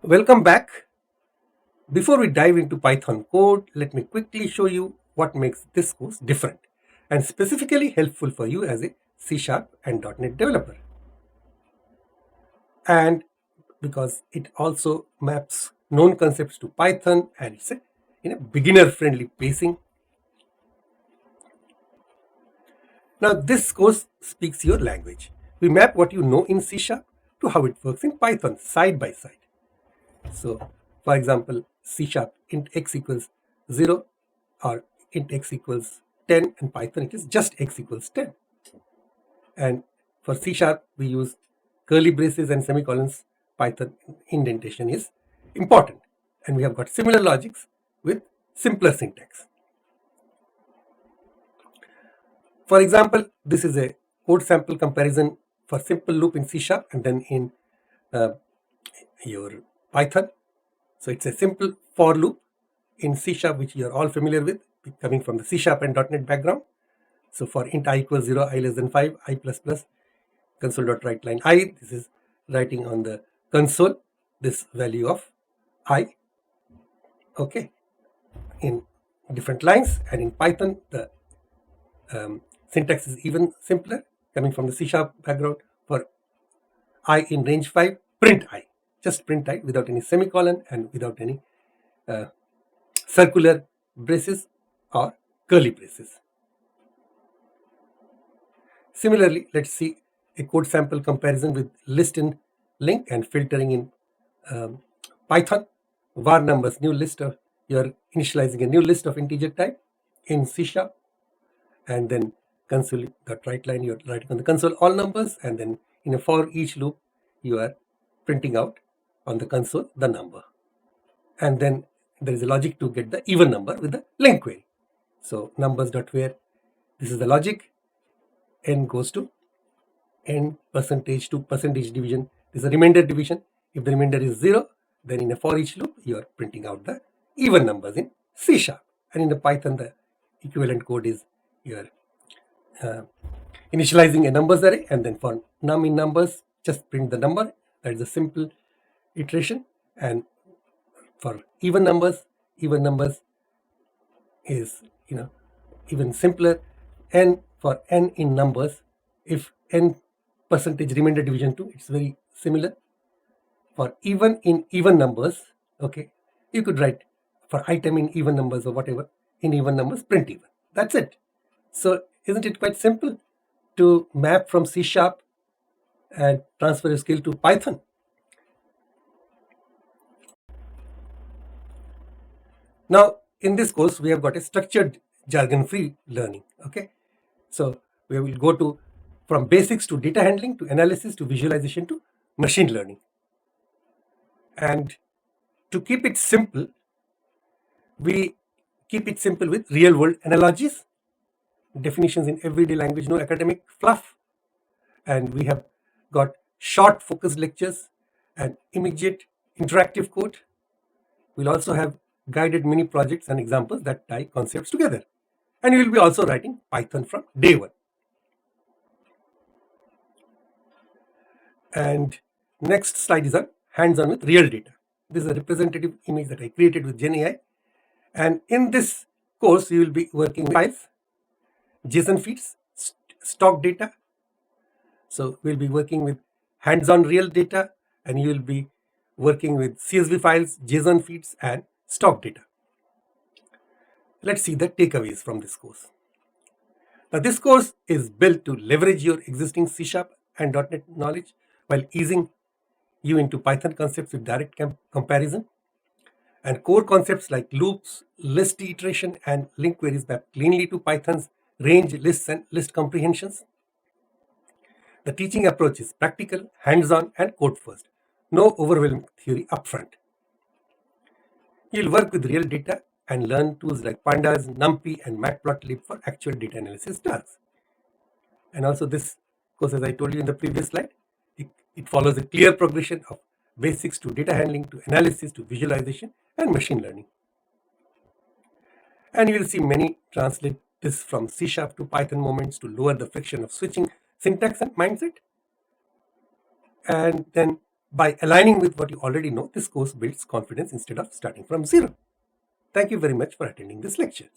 Welcome back. Before we dive into Python code, let me quickly show you what makes this course different and specifically helpful for you as a C# and .NET developer. And because it also maps known concepts to Python and it's in a beginner-friendly pacing. Now this course speaks your language. We map what you know in C# to how it works in Python side by side. So for example, C# int x equals 0 or int x equals 10, and Python it is just x equals 10. And for C# we use curly braces and semicolons. Python indentation is important, and we have got similar logics with simpler syntax. For example, this is a code sample comparison for simple loop in C# and then in your Python. So it's a simple for loop in C# which you are all familiar with, coming from the C# and .NET background. So for int I equals 0, I less than 5, I plus plus, console.writeLine I, this is writing on the console this value of I, okay, in different lines. And in Python the syntax is even simpler, coming from the C# background. For I in range 5, print I, just print I without any semicolon and without any circular braces or curly braces. Similarly, let's see a code sample comparison with list in link and filtering in Python. Var numbers, new list of, you're initializing a new list of integer type in C#, and then console.writeLine, you're writing on the console all numbers, and then in a for each loop you are printing out on the console the number, and then there is a logic to get the even number with the link query. So numbers.where, this is the logic, n goes to n percentage to percentage division, this is a remainder division. If the remainder is 0, then in a for each loop you are printing out the even numbers in C#, and in the Python the equivalent code is you are initializing a numbers array, and then for num in numbers just print the number. That is a simple iteration. And for even numbers is even simpler. And for n in numbers, if n percentage remainder division 2, it's very similar. For even in even numbers, okay, you could write for item in even numbers or whatever in even numbers, print even. That's it. So isn't it quite simple to map from C# and transfer your skill to Python? Now in this course we have got a structured jargon-free learning. Okay, so we will go to from basics to data handling to analysis to visualization to machine learning. And to keep it simple, we keep it simple with real world analogies, definitions in everyday language, no academic fluff. And we have got short focused lectures and immediate interactive code. We'll also have guided mini projects and examples that tie concepts together. And we will be also writing Python from day one. And next slide is on hands-on with real data. This is a representative image that I created with GenAI. And in this course, you will be working with files, JSON feeds, stock data. So we'll be working with hands-on real data, and you will be working with CSV files, JSON feeds, and stock data. Let's see the takeaways from this course. Now this course is built to leverage your existing C# and .NET knowledge while easing you into Python concepts with direct comparison. And core concepts like loops, list iteration, and link queries map cleanly to Python's range, lists, and list comprehensions. The teaching approach is practical, hands-on, and code first. No overwhelming theory upfront. You'll work with real data and learn tools like pandas, numpy, and matplotlib for actual data analysis tasks. And also this course, as I told you in the previous slide, it follows a clear progression of basics to data handling to analysis to visualization and machine learning. And you will see many translate this from C# to Python moments to lower the friction of switching syntax and mindset. And then By aligning with what you already know, this course builds confidence instead of starting from zero. Thank you very much for attending this lecture.